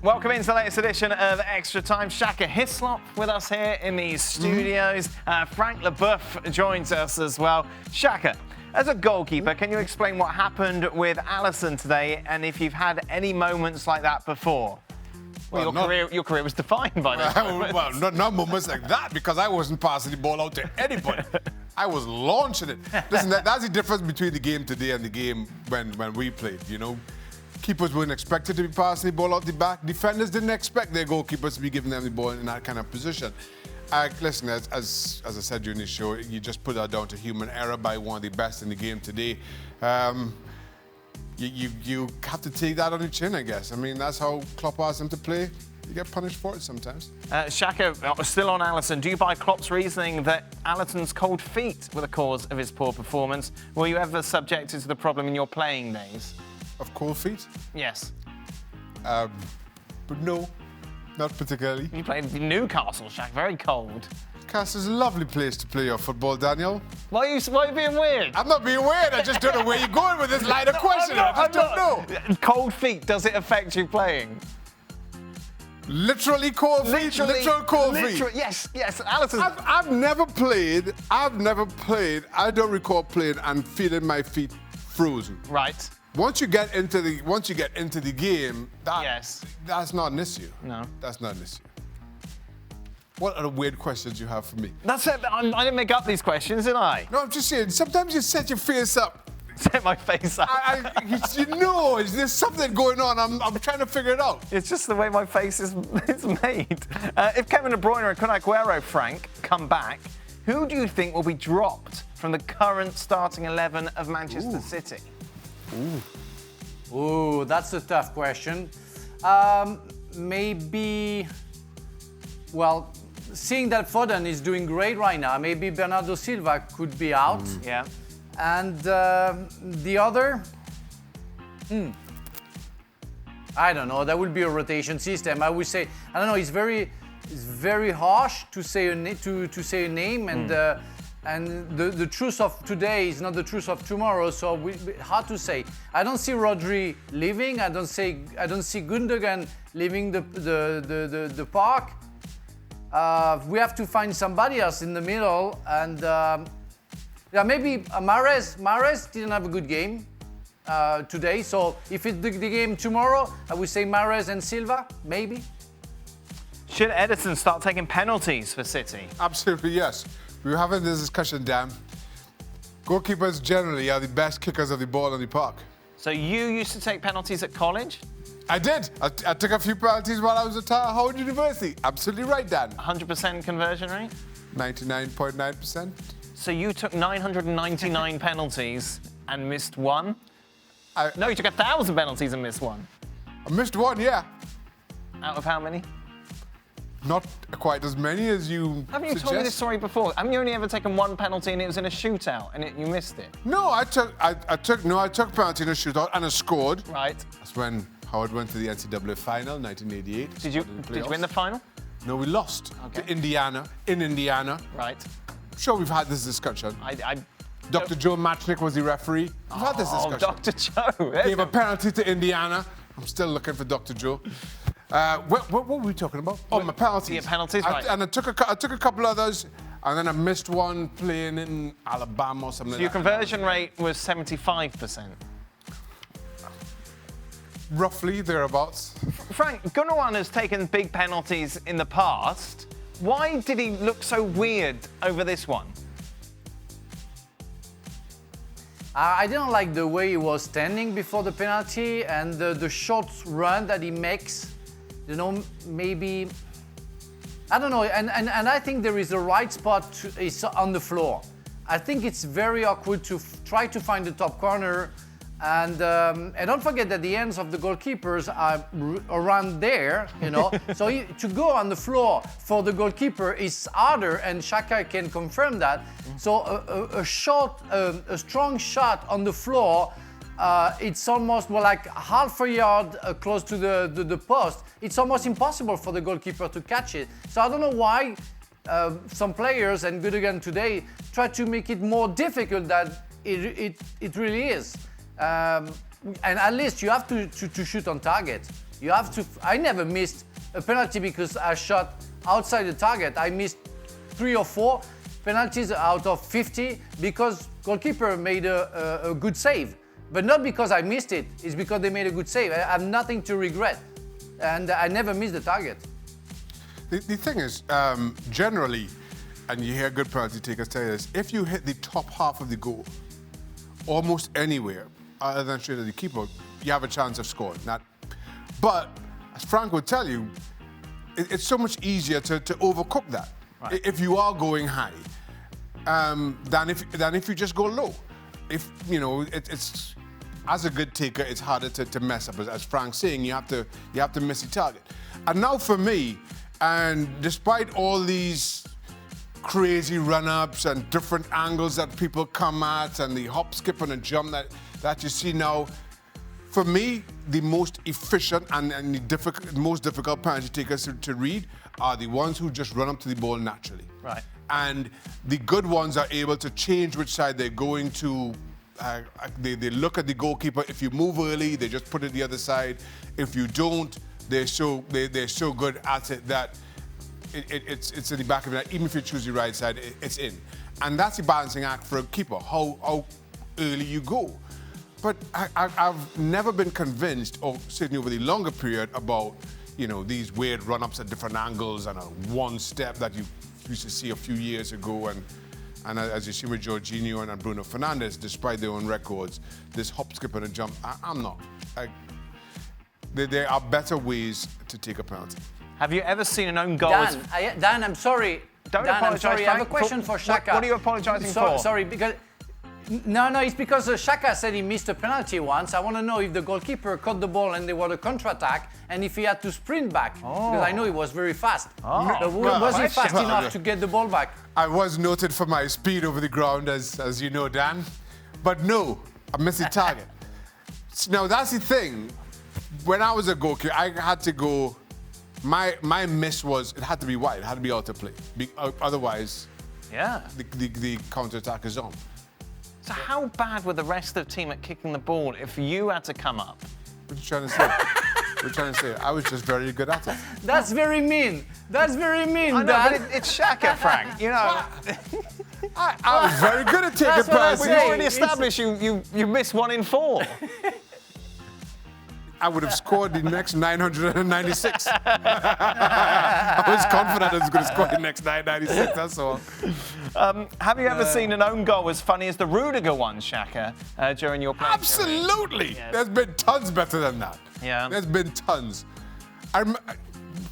Welcome into the latest edition of Extra Time. Shaka, Hislop with us here in these studios. Frank Leboeuf joins us as well. Shaka, as a goalkeeper, can you explain what happened with Alisson today and if you've had any moments like that before? Well, your career was defined by that. Well, not moments like that, because I wasn't passing the ball out to anybody. I was launching it. Listen, that's the difference between the game today and the game when we played, you know. Keepers weren't expected to be passing the ball out the back. Defenders didn't expect their goalkeepers to be giving them the ball in that kind of position. Listen, as I said during the show, you just put that down to human error by one of the best in the game today. You have to take that on the chin, I guess. I mean, that's how Klopp asks him to play. You get punished for it sometimes. Shaka, still on Alisson, do you buy Klopp's reasoning that Alisson's cold feet were the cause of his poor performance? Were you ever subjected to the problem in your playing days? Of cold feet? Yes. But no, not particularly. You played in Newcastle, Shaka, very cold. Newcastle's a lovely place to play your football, Daniel. Why are you being weird? I'm not being weird. I just don't know where you're going with this line of questioning. I just don't know. Cold feet, does it affect you playing? Literally cold feet? Literal cold feet? Yes, Alisson. I've never played. I don't recall playing and feeling my feet frozen. Right. Once you get into the game, that's not an issue. No. That's not an issue. What are the weird questions you have for me? That's it. I didn't make up these questions, did I? No, I'm just saying, sometimes you set your face up. Set my face up. You know, there's something going on. I'm trying to figure it out. It's just the way my face is made. If Kevin De Bruyne and Aguero, Frank, come back, who do you think will be dropped from the current starting 11 of Manchester City? Ooh, that's a tough question. Maybe, well, seeing that Foden is doing great right now, maybe Bernardo Silva could be out. Yeah. And the other, I don't know. That would be a rotation system. I would say, I don't know. It's very harsh to say a name, and the truth of today is not the truth of tomorrow. So hard to say. I don't see Rodri leaving. I don't see Gundogan leaving the park. We have to find somebody else in the middle, and maybe Mahrez. Mahrez didn't have a good game today, so if it's the game tomorrow, I would say Mahrez and Silva, maybe. Should Ederson start taking penalties for City? Absolutely, yes. We were having this discussion, Dan. Goalkeepers generally are the best kickers of the ball in the park. So you used to take penalties at college? I did. I took a few penalties while I was at Howard University. Absolutely right, Dan. 100% conversion rate? 99.9%. So you took 999 penalties and missed one? No, you took 1,000 penalties and missed one. I missed one, yeah. Out of how many? Not quite as many as you Haven't you told me this story before? Haven't you only ever taken one penalty and it was in a shootout and you missed it? No, I took penalty in a shootout and I scored. Right. That's when Howard went to the NCAA final, 1988. Did you win the final? No, we lost to Indiana, in Indiana. Right. I'm sure we've had this discussion. Dr. Joe Matchnick was the referee. We've had this discussion. Dr. Joe. Gave a penalty to Indiana. I'm still looking for Dr. Joe. What were we talking about? Oh, my penalties. Yeah, penalties, right. And I took a couple others, and then I missed one playing in Alabama or something. So your conversion rate was 75%. Roughly thereabouts. Frank, Gundogan has taken big penalties in the past. Why did he look so weird over this one? I didn't like the way he was standing before the penalty and the short run that he makes. You know, maybe, I don't know, and I think there is a right spot is on the floor. I think it's very awkward to try to find the top corner, and don't forget that the hands of the goalkeepers are around there, you know. So to go on the floor for the goalkeeper is harder, and Shaka can confirm that. So a strong shot on the floor. It's almost like half a yard close to the post. It's almost impossible for the goalkeeper to catch it. So I don't know why some players, and Gundogan today, try to make it more difficult than it really is. and at least you have to shoot on target. You have to. I never missed a penalty because I shot outside the target. I missed 3 or 4 penalties out of 50 because goalkeeper made a good save. But not because I missed it. It's because they made a good save. I have nothing to regret, and I never missed the target. The thing is, generally, and you hear good penalty takers tell you this, if you hit the top half of the goal, almost anywhere, other than straight at the keeper, you have a chance of scoring. But, as Frank would tell you, it's so much easier to overcook that if you are going high than if you just go low. If, you know, it's as a good taker, it's harder to mess up. As Frank's saying, you have to miss the target. And now for me, and despite all these crazy run-ups and different angles that people come at and the hop, skip, and a jump that you see now, for me, the most efficient and the most difficult penalty takers to read are the ones who just run up to the ball naturally. Right. And the good ones are able to change which side they're going to. They look at the goalkeeper. If you move early, they just put it the other side. If you don't, they're so good at it that it's in the back of it. Even if you choose the right side, it's in. And that's the balancing act for a keeper, how early you go. But I've never been convinced, or certainly over the longer period, about, you know, these weird run-ups at different angles and a one step that you used to see a few years ago. And as you see with Jorginho and Bruno Fernandes, despite their own records, this hop, skip, and a jump, I'm not. There are better ways to take a penalty. Have you ever seen an own goal? Dan, I'm sorry. Don't Dan, I'm apologise, sorry. I have a Frank. question for Shaka. What are you apologising for? Sorry, because... No, it's because Shaka said he missed a penalty once. I want to know if the goalkeeper caught the ball and there was a counter-attack, and if he had to sprint back. Because I know he was very fast. But was he fast enough to get the ball back? I was noted for my speed over the ground, as you know, Dan. But no, I missed the target. Now, that's the thing. When I was a goalkeeper, I had to go... My miss was, it had to be wide. It had to be out of play. Otherwise, the counter-attack is on. So how bad were the rest of the team at kicking the ball if you had to come up? What are you trying to say? What are you trying to say? I was just very good at it. That's very mean. That's very mean, I know, Dan. but it's Shaka, Frank. You know. I was very good at taking passes. We've already established you missed 1 in 4. I would have scored the next 996. I was confident I was going to score the next 996, that's all. Have you ever seen an own goal as funny as the Rudgier one, Shaka, during your playing Absolutely! career? There's been tons better than that. Yeah. There's been tons.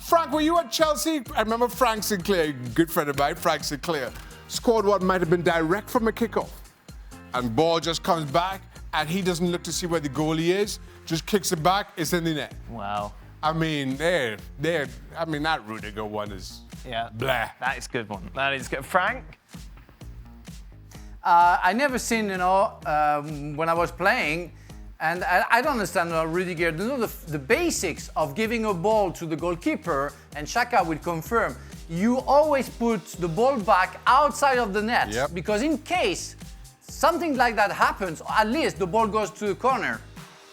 Frank, were you at Chelsea? I remember Frank Sinclair, a good friend of mine, Frank Sinclair, scored what might have been direct from a kickoff. And ball just comes back, and he doesn't look to see where the goalie is, just kicks it back, it's in the net. Wow. I mean, that Rudgier one is blah. That is a good one. That is good. Frank? I never seen, when I was playing, and I don't understand Rudgier. You know the basics of giving a ball to the goalkeeper, and Shaka will confirm, you always put the ball back outside of the net, because in case something like that happens, at least the ball goes to the corner.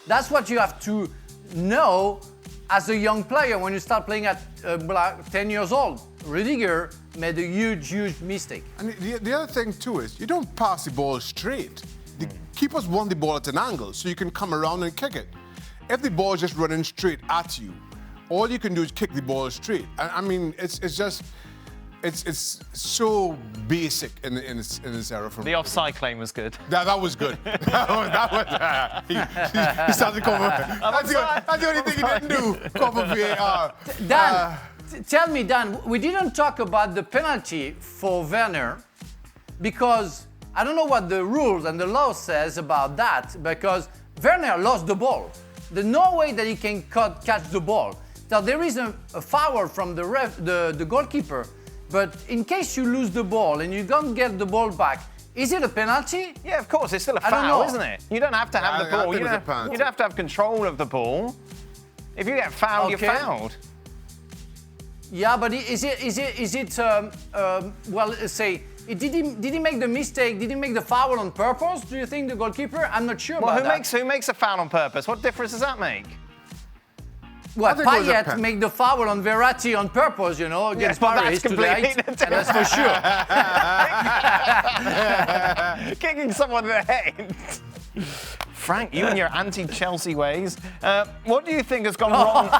That's what you have to know as a young player when you start playing at 10 years old. Rudgier made a huge mistake. And the other thing too is, you don't pass the ball straight. The keepers want the ball at an angle, so you can come around and kick it. If the ball is just running straight at you, all you can do is kick the ball straight. I mean, it's so basic in this era. From The offside claim was good. That was good. He started calling. That's the only thing he didn't do. Call for VAR. Dan, tell me, Dan, we didn't talk about the penalty for Werner because I don't know what the rules and the law says about that, because Werner lost the ball. There's no way that he can catch the ball. Now there is a foul from the goalkeeper. But in case you lose the ball and you don't get the ball back, is it a penalty? Yeah, of course. It's still a foul, isn't it? You don't have to have the ball. You don't have to have control of the ball. If you get fouled, you're fouled. Yeah, but is it? Well, say Did he make the mistake? Did he make the foul on purpose? Do you think the goalkeeper? I'm not sure about that. Who makes a foul on purpose? What difference does that make? Well, Payet made the foul on Verratti on purpose, you know, against Paris tonight. And that's for sure. Kicking someone in the head. Frank, you and your anti-Chelsea ways. What do you think has gone wrong?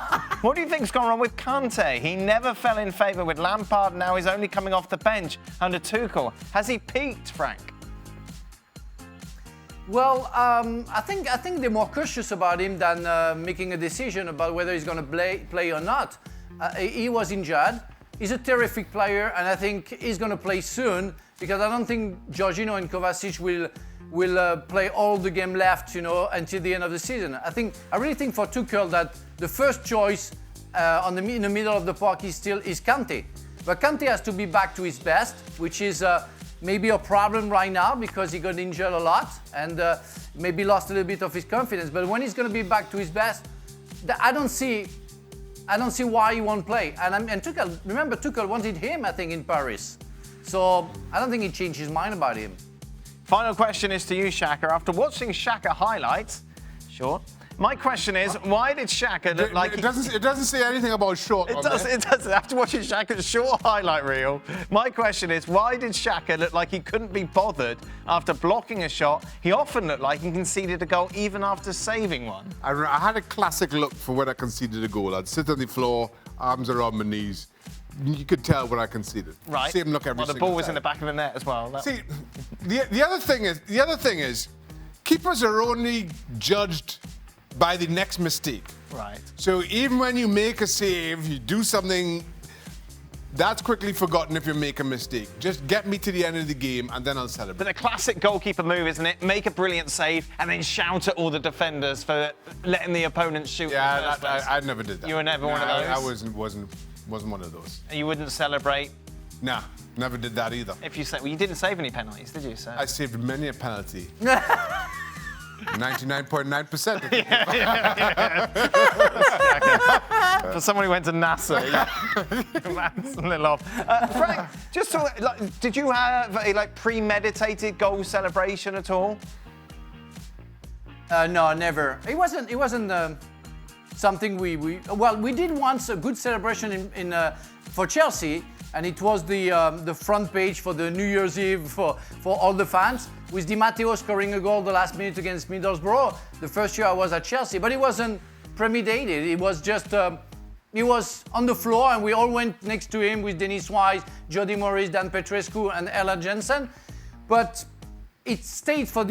What do you think's gone wrong with Kante? He never fell in favour with Lampard. Now he's only coming off the bench under Tuchel. Has he peaked, Frank? Well, I think they're more cautious about him than making a decision about whether he's going to play or not. He was injured. He's a terrific player, and I think he's going to play soon because I don't think Jorginho and Kovacic will play all the game left, you know, until the end of the season. I really think for Tuchel that the first choice in the middle of the park is Kante. But Kante has to be back to his best, which is maybe a problem right now because he got injured a lot and maybe lost a little bit of his confidence. But when he's going to be back to his best, I don't see why he won't play. And Tuchel, remember Tuchel wanted him, I think, in Paris. So I don't think he changed his mind about him. Final question is to you, Shaka. After watching Shaka highlights, short. My question is, why did Shaka look like... It doesn't say anything about short. It doesn't. After watching Shaka's short highlight reel, my question is, why did Shaka look like he couldn't be bothered after blocking a shot? He often looked like he conceded a goal even after saving one. I had a classic look for when I conceded a goal. I'd sit on the floor, arms around my knees. You could tell when I conceded. Right. Same look every single time. The ball was in the back of the net as well. See, the other thing is, keepers are only judged by the next mistake. Right. So even when you make a save, you do something, that's quickly forgotten if you make a mistake. Just get me to the end of the game and then I'll celebrate. But the classic goalkeeper move, isn't it? Make a brilliant save and then shout at all the defenders for letting the opponent shoot. Yeah, I never did that. You were never one of those? I wasn't one of those. And you wouldn't celebrate? Nah, never did that either. If you say, well, you didn't save any penalties, did you, sir? I saved many a penalty. 99.9%. For someone who went to NASA, that's a little off. Frank, just to, did you have a premeditated goal celebration at all? No, never. It wasn't something we did once a good celebration for Chelsea, and it was the front page for the New Year's Eve for all the fans, with Di Matteo scoring a goal the last minute against Middlesbrough. The first year I was at Chelsea, but it wasn't premeditated. It was just he was on the floor, and we all went next to him with Denis Wise, Jody Morris, Dan Petrescu, and Ella Jensen. But it stayed for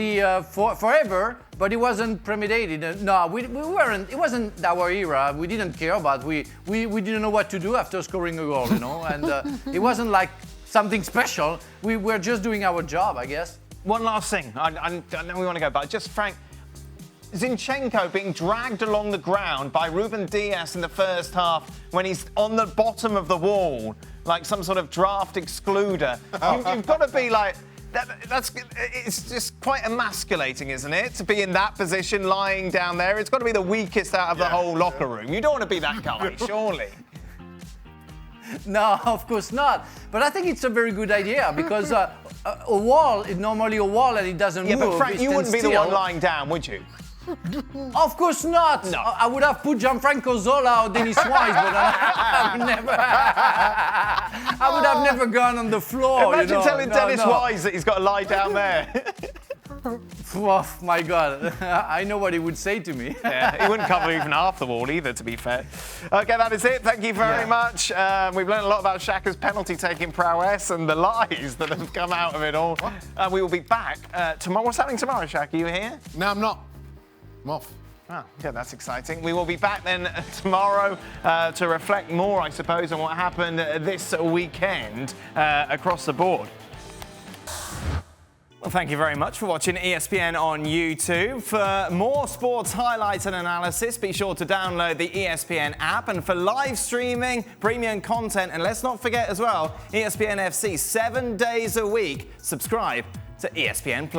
forever, but it wasn't premeditated. No, we weren't. It wasn't our era. We didn't care about. We didn't know what to do after scoring a goal, you know. And it wasn't like something special. We were just doing our job, I guess. One last thing. I know we want to go, but just Frank, Zinchenko being dragged along the ground by Ruben Dias in the first half when he's on the bottom of the wall, like some sort of draft excluder. You've got to be like. It's just quite emasculating, isn't it? To be in that position, lying down there. It's got to be the weakest out of the whole locker room. You don't want to be that guy, surely. No, of course not. But I think it's a very good idea because a wall is normally a wall and it doesn't move. Yeah, but Frank, you wouldn't be the one lying down, would you? Of course not. No. I would have put Gianfranco Zola or Denis Wise, but I would have never gone on the floor. Imagine telling Denis Wise that he's got to lie down there. Oh my God, I know what he would say to me. Yeah, he wouldn't cover even half the wall either, to be fair. Okay, that is it. Thank you very much. We've learned a lot about Shaka's penalty-taking prowess and the lies that have come out of it all. We will be back tomorrow. What's happening tomorrow, Shaka? Are you here? No, I'm not. I'm off. Oh, yeah, that's exciting. We will be back then tomorrow to reflect more, I suppose, on what happened this weekend across the board. Well, thank you very much for watching ESPN on YouTube. For more sports highlights and analysis, be sure to download the ESPN app. And for live streaming, premium content, and let's not forget as well, ESPN FC 7 days a week. Subscribe to ESPN+.